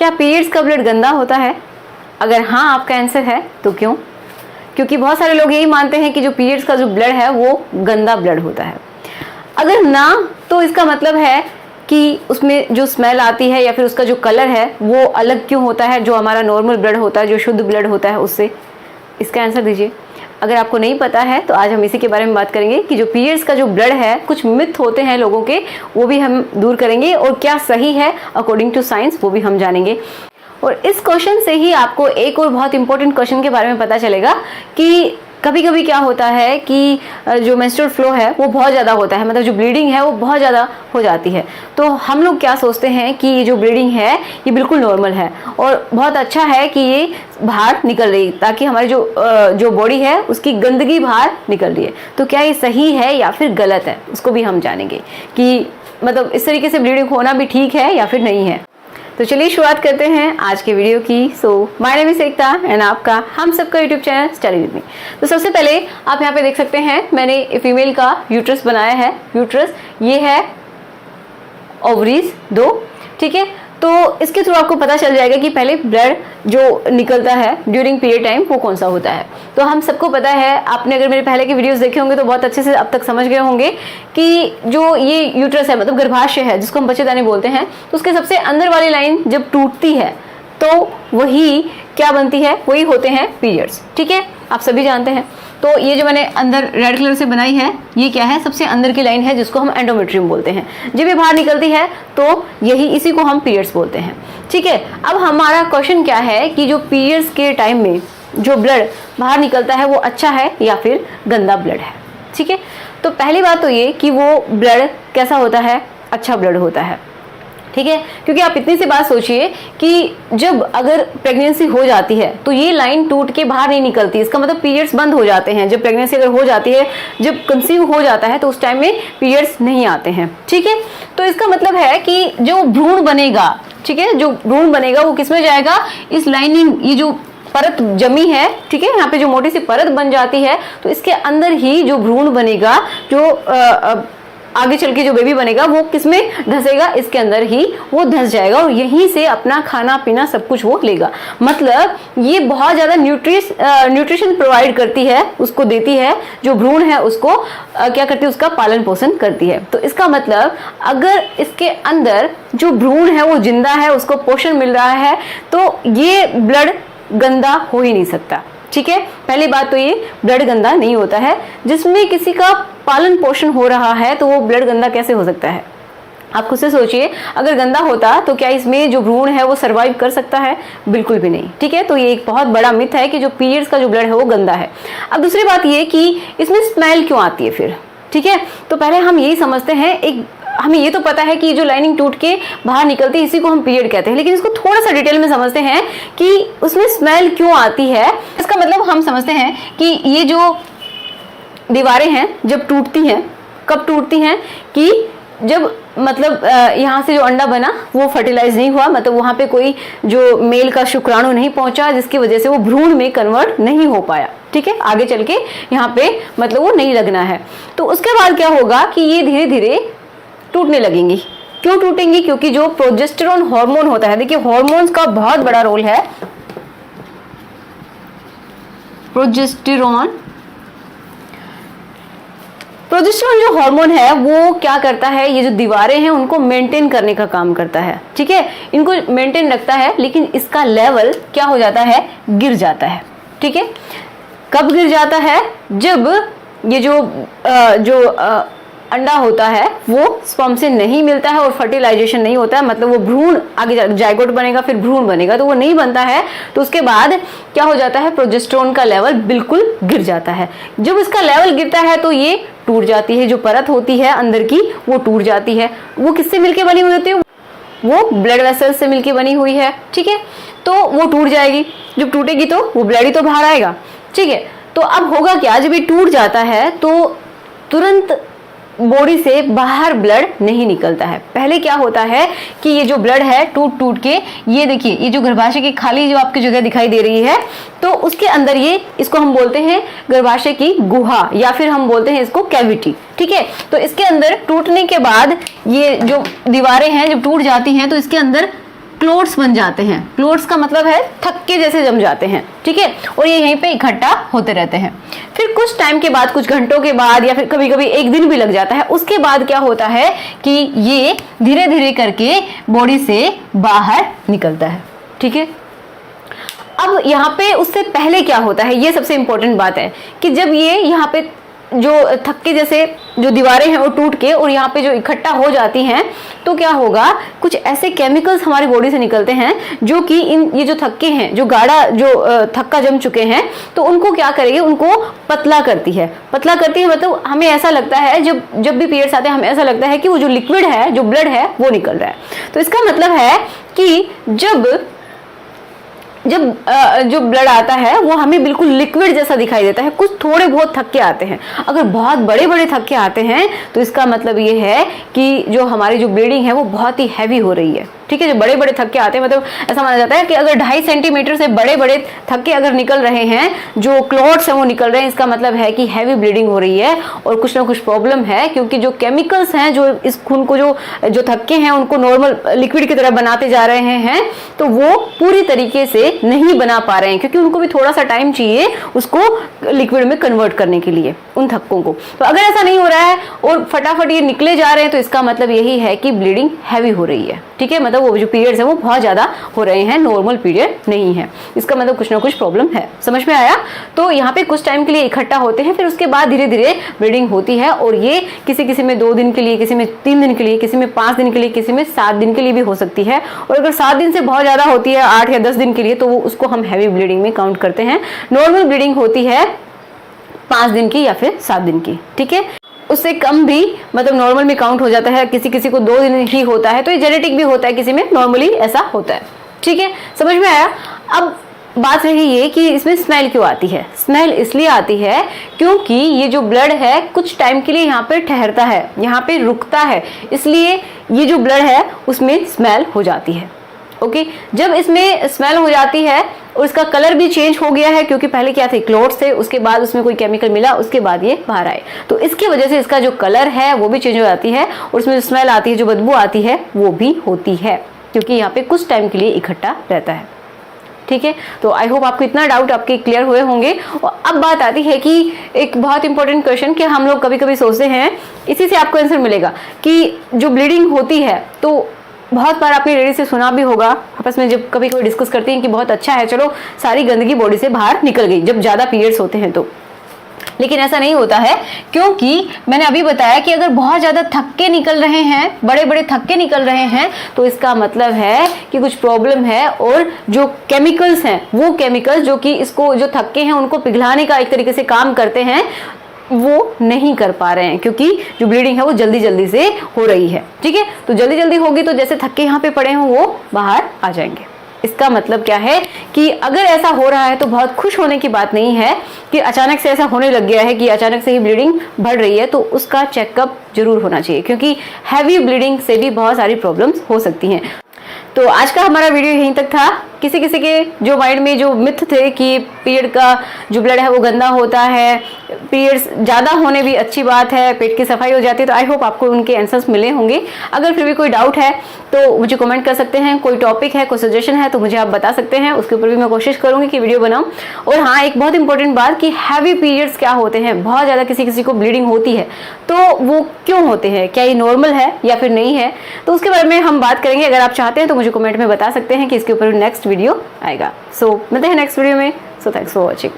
क्या पीरियड्स का ब्लड गंदा होता है? अगर हाँ आपका आंसर है तो क्यों? क्योंकि बहुत सारे लोग यही मानते हैं कि जो पीरियड्स का जो ब्लड है वो गंदा ब्लड होता है। अगर ना, तो इसका मतलब है कि उसमें जो स्मेल आती है या फिर उसका जो कलर है वो अलग क्यों होता है जो हमारा नॉर्मल ब्लड होता है, जो शुद्ध ब्लड होता है उससे? इसका आंसर दीजिए। अगर आपको नहीं पता है तो आज हम इसी के बारे में बात करेंगे कि जो पीरियड्स का जो ब्लड है, कुछ मिथ होते हैं लोगों के, वो भी हम दूर करेंगे और क्या सही है अकॉर्डिंग टू साइंस वो भी हम जानेंगे। और इस क्वेश्चन से ही आपको एक और बहुत इंपॉर्टेंट क्वेश्चन के बारे में पता चलेगा कि कभी कभी क्या होता है कि जो मेंस्ट्रुअल फ्लो है वो बहुत ज़्यादा होता है, मतलब जो ब्लीडिंग है वो बहुत ज़्यादा हो जाती है। तो हम लोग क्या सोचते हैं कि ये जो ब्लीडिंग है ये बिल्कुल नॉर्मल है और बहुत अच्छा है कि ये बाहर निकल रही, ताकि हमारी जो बॉडी है उसकी गंदगी बाहर निकल रही है। तो क्या ये सही है या फिर गलत है, उसको भी हम जानेंगे कि मतलब इस तरीके से ब्लीडिंग होना भी ठीक है या फिर नहीं है। तो चलिए शुरुआत करते हैं आज के वीडियो की। So my name is Ekta and आपका हम सबका YouTube channel study with me. तो सबसे पहले आप यहाँ पे देख सकते हैं मैंने फीमेल का यूट्रस बनाया है। यूट्रस ये है ओवरीज 2, ठीक है। तो इसके थ्रू आपको पता चल जाएगा कि पहले ब्लड जो निकलता है ड्यूरिंग पीरियड टाइम वो कौन सा होता है। तो हम सबको पता है, आपने अगर मेरे पहले के वीडियोस देखे होंगे तो बहुत अच्छे से अब तक समझ गए होंगे कि जो ये यूट्रस है, मतलब गर्भाशय है जिसको हम बच्चेदानी बोलते हैं, तो उसके सबसे अंदर वाली लाइन जब टूटती है तो वही क्या बनती है, वही होते हैं पीरियड्स, ठीक है। आप सभी जानते हैं। तो ये जो मैंने अंदर रेड कलर से बनाई है ये क्या है, सबसे अंदर की लाइन है जिसको हम एंडोमेट्रियम बोलते हैं। जब ये बाहर निकलती है तो यही इसी को हम पीरियड्स बोलते हैं, ठीक है। अब हमारा क्वेश्चन क्या है कि जो पीरियड्स के टाइम में जो ब्लड बाहर निकलता है वो अच्छा है या फिर गंदा ब्लड है, ठीक है। तो पहली बात तो ये कि वो ब्लड कैसा होता है, अच्छा ब्लड होता है, ठीक है। क्योंकि आप इतनी सी बात सोचिए कि जब अगर प्रेगनेंसी हो जाती है तो ये लाइन टूट के बाहर नहीं निकलती, इसका मतलब पीरियड्स बंद हो जाते हैं। जब प्रेगनेंसी अगर हो जाती है, जब कंसीव हो जाता है तो उस टाइम में पीरियड्स नहीं आते हैं, ठीक है। तो इसका मतलब है कि जो भ्रूण बनेगा, ठीक है, जो भ्रूण बनेगा वो किसमें जाएगा, इस लाइनिंग, ये जो परत जमी है, ठीक है, यहाँ पे जो मोटी सी परत बन जाती है तो इसके अंदर ही जो भ्रूण बनेगा, जो आगे चल के जो बेबी बनेगा वो किसमें धंसेगा, इसके अंदर ही वो धंस जाएगा और यहीं से अपना खाना पीना सब कुछ वो लेगा। मतलब ये बहुत ज्यादा न्यूट्रिशन प्रोवाइड करती है, उसको देती है, जो भ्रूण है उसको क्या करती है, उसका पालन पोषण करती है। तो इसका मतलब अगर इसके अंदर जो भ्रूण है वो जिंदा है, उसको पोषण मिल रहा है, तो ये ब्लड गंदा हो ही नहीं सकता, ठीक है। पहली बात तो ये ब्लड गंदा नहीं होता है। जिसमें किसी का पालन पोषण हो रहा है तो वो ब्लड गंदा कैसे हो सकता है? आप खुद से सोचिए, अगर गंदा होता तो क्या इसमें जो भ्रूण है वो सरवाइव कर सकता है? बिल्कुल भी नहीं, ठीक है। तो ये एक बहुत बड़ा मिथ है कि जो पीरियड्स का जो ब्लड है वो गंदा है। अब दूसरी बात ये कि इसमें स्मेल क्यों आती है फिर, ठीक है। तो पहले हम यही समझते हैं, हमें ये तो पता है कि जो लाइनिंग टूट के बाहर निकलती है इसी को हम पीरियड कहते हैं, लेकिन इसको थोड़ा सा डिटेल में समझते हैं कि उसमें स्मेल क्यों आती है। इसका मतलब हम समझते हैं कि ये जो दीवारें हैं जब टूटती हैं, कब टूटती हैं कि जब मतलब यहाँ से जो अंडा बना वो फर्टिलाइज नहीं हुआ, मतलब वहाँ पे कोई जो मेल का शुक्राणु नहीं पहुंचा जिसकी वजह से वो भ्रूण में कन्वर्ट नहीं हो पाया, ठीक है। आगे चल के यहाँ पे मतलब वो नहीं लगना है। तो उसके बाद क्या होगा कि ये धीरे धीरे टूटने लगेंगी। क्यों टूटेंगी? क्योंकि जो प्रोजेस्टेरोन हार्मोन होता है, देखिए हार्मोन्स का बहुत बड़ा रोल है। प्रोजेस्टेरोन जो हार्मोन है वो क्या करता है, ये जो दीवारें हैं उनको मेंटेन करने का काम करता है, ठीक है, इनको मेंटेन रखता है। लेकिन इसका लेवल क्या हो जाता है, गिर जाता है, ठीक है। कब गिर जाता है? जब ये जो अंडा होता है वो स्पर्म से नहीं मिलता है और फर्टिलाइजेशन नहीं होता है, मतलब वो भ्रूण आगे जाइगोट बनेगा फिर भ्रूण बनेगा, तो वो नहीं बनता है। तो उसके बाद क्या हो जाता है, प्रोजेस्टेरोन का लेवल बिल्कुल गिर जाता है। जब इसका लेवल गिरता है तो ये टूट जाती है, जो परत होती है अंदर की वो टूट जाती है। वो किससे मिलके बनी हुई होती है? वो ब्लड वेसल से मिलके बनी हुई है, ठीक है। तो वो टूट जाएगी, जब टूटेगी तो वो ब्लड ही तो बाहर आएगा, ठीक है। तो अब होगा क्या, जब ये टूट जाता है तो तुरंत बॉडी से बाहर ब्लड नहीं निकलता है। पहले क्या होता है कि ये जो ब्लड है टूट टूट के, ये देखिए ये जो गर्भाशय की खाली जो आपकी जगह दिखाई दे रही है, तो उसके अंदर ये, इसको हम बोलते हैं गर्भाशय की गुहा या फिर हम बोलते हैं इसको कैविटी, ठीक है। तो इसके अंदर टूटने के बाद ये जो दीवारें हैं जब टूट जाती हैं तो इसके अंदर क्लोट्स बन जाते हैं। क्लोट्स का मतलब है थक्के जैसे जम जाते हैं, ठीक है, और ये यहीं पे इकट्ठा होते रहते हैं। फिर कुछ टाइम के बाद, कुछ घंटों के बाद या फिर कभी कभी एक दिन भी लग जाता है, उसके बाद क्या होता है कि ये धीरे धीरे करके बॉडी से बाहर निकलता है, ठीक है। अब यहाँ पे उससे पहले क्या होता है, ये सबसे इंपॉर्टेंट बात है कि जब ये यहाँ पे जो थक्के जैसे जो दीवारें हैं वो टूट के और यहाँ पे जो इकट्ठा हो जाती हैं, तो क्या होगा, कुछ ऐसे केमिकल्स हमारी बॉडी से निकलते हैं जो कि ये जो थक्के हैं, जो गाढ़ा जो थक्का जम चुके हैं, तो उनको क्या करेंगे, उनको पतला करती है। पतला करती है मतलब हमें ऐसा लगता है, जब भी पीरियड्स आते हैं हमें ऐसा लगता है कि वो जो लिक्विड है, जो ब्लड है, वो निकल रहा है। तो इसका मतलब है कि जब जो ब्लड आता है वो हमें बिल्कुल लिक्विड जैसा दिखाई देता है। कुछ थोड़े बहुत थक्के आते हैं, अगर बहुत बड़े बड़े थक्के आते हैं तो इसका मतलब ये है कि जो हमारी जो ब्लीडिंग है वो बहुत ही हैवी हो रही है, ठीक है। जो बड़े बड़े थक्के आते हैं, मतलब ऐसा माना जाता है कि अगर 2.5 सेंटीमीटर से बड़े बड़े थक्के अगर निकल रहे हैं, जो क्लॉट्स हैं वो निकल रहे हैं, इसका मतलब है कि हैवी ब्लीडिंग हो रही है और कुछ ना कुछ प्रॉब्लम है, क्योंकि जो केमिकल्स हैं जो इस खून को जो थक्के हैं उनको नॉर्मल लिक्विड की तरह बनाते जा रहे हैं, तो वो पूरी तरीके से नहीं बना पा रहे हैं, क्योंकि उनको भी थोड़ा सा टाइम चाहिए उसको लिक्विड में कन्वर्ट करने के लिए, उन थक्कों को। तो अगर ऐसा नहीं हो रहा है और फटाफट ये निकले जा रहे हैं, तो इसका मतलब यही है कि ब्लीडिंग हैवी हो रही है, ठीक है। मतलब वो जो पीरियड्स है वो बहुत ज्यादा हो रहे हैं, नॉर्मल पीरियड नहीं है, इसका मतलब कुछ ना कुछ प्रॉब्लम है। समझ में आया? तो यहाँ पे कुछ टाइम के लिए इकट्ठा होते हैं, फिर उसके बाद धीरे धीरे ब्लीडिंग होती है, और ये किसी में 2 दिन के लिए, किसी में 3 दिन के लिए, किसी में 5 दिन के लिए, किसी में 7 दिन के लिए भी हो सकती है। और अगर 7 दिन से बहुत ज्यादा होती है, 8 या 10 दिन के लिए, तो वो उसको हम हैवी ब्लीडिंग में काउंट करते हैं। नॉर्मल ब्लीडिंग होती है 5 दिन की या फिर 7 दिन की, ठीक है। उससे कम भी मतलब नॉर्मल में काउंट हो जाता है, किसी को 2 दिन ही होता है, तो ये जेनेटिक भी होता है, किसी में नॉर्मली ऐसा होता है, ठीक है। समझ में आया? अब बात रही ये कि इसमें स्मेल क्यों आती है। स्मेल इसलिए आती है क्योंकि ये जो ब्लड है कुछ टाइम के लिए यहाँ पे ठहरता है, यहाँ पे रुकता है, इसलिए ये जो ब्लड है उसमें स्मेल हो जाती है। ओके, जब इसमें स्मेल हो जाती है और इसका कलर भी चेंज हो गया है, क्योंकि पहले क्या थे, क्लोट्स थे, उसके बाद उसमें कोई केमिकल मिला, उसके बाद ये बाहर आए, तो इसकी वजह से इसका जो कलर है वो भी चेंज हो जाती है, और उसमें जो स्मेल आती है, जो बदबू आती है, वो भी होती है, क्योंकि यहाँ पे कुछ टाइम के लिए इकट्ठा रहता है, ठीक है। तो आई होप आपको इतना डाउट आपके क्लियर हुए होंगे। और अब बात आती है कि एक बहुत इंपॉर्टेंट क्वेश्चन कि हम लोग कभी कभी सोचते हैं, इसी से आपको आंसर मिलेगा कि जो ब्लीडिंग होती है, तो बहुत बार आपने लेडी से सुना भी होगा, आपस में जब कभी कोई डिस्कस करती हैं कि बहुत अच्छा है, चलो सारी गंदगी बॉडी से बाहर निकल गई जब ज्यादा पीरियड्स होते हैं तो। लेकिन ऐसा नहीं होता है, क्योंकि मैंने अभी बताया कि अगर बहुत ज्यादा थक्के निकल रहे हैं, बड़े बड़े थक्के निकल रहे हैं, तो इसका मतलब है कि कुछ प्रॉब्लम है, और जो केमिकल्स हैं, वो केमिकल्स जो कि इसको, जो थक्के हैं उनको पिघलाने का एक तरीके से काम करते हैं, वो नहीं कर पा रहे हैं, क्योंकि जो ब्लीडिंग है वो जल्दी जल्दी से हो रही है, ठीक है। तो जल्दी जल्दी होगी तो जैसे थक्के यहाँ पे पड़े हों वो बाहर आ जाएंगे। इसका मतलब क्या है कि अगर ऐसा हो रहा है तो बहुत खुश होने की बात नहीं है कि अचानक से ऐसा होने लग गया है कि अचानक से ही ब्लीडिंग बढ़ रही है, तो उसका चेकअप जरूर होना चाहिए, क्योंकि हैवी ब्लीडिंग से भी बहुत सारी प्रॉब्लम्स हो सकती हैं। तो आज का हमारा वीडियो यहीं तक था। किसी के जो माइंड में जो मिथ थे कि पीरियड का जो ब्लड है वो गंदा होता है, पीरियड्स ज़्यादा होने भी अच्छी बात है, पेट की सफाई हो जाती है, तो आई होप आपको उनके आंसर्स मिले होंगे। अगर फिर भी कोई डाउट है तो मुझे कमेंट कर सकते हैं, कोई टॉपिक है, कोई सजेशन है तो मुझे आप बता सकते हैं, उसके ऊपर भी मैं कोशिश करूंगी कि वीडियो बनाऊं। और हाँ, एक बहुत इंपॉर्टेंट बात कि हैवी पीरियड्स क्या होते हैं, बहुत ज़्यादा किसी को ब्लीडिंग होती है, तो वो क्यों होते हैं, क्या ये नॉर्मल है या फिर नहीं है, तो उसके बारे में हम बात करेंगे। अगर आप चाहते हैं तो मुझे कमेंट में बता सकते हैं कि इसके ऊपर नेक्स्ट वीडियो आएगा। सो मिलते हैं नेक्स्ट वीडियो में। So thanks for watching.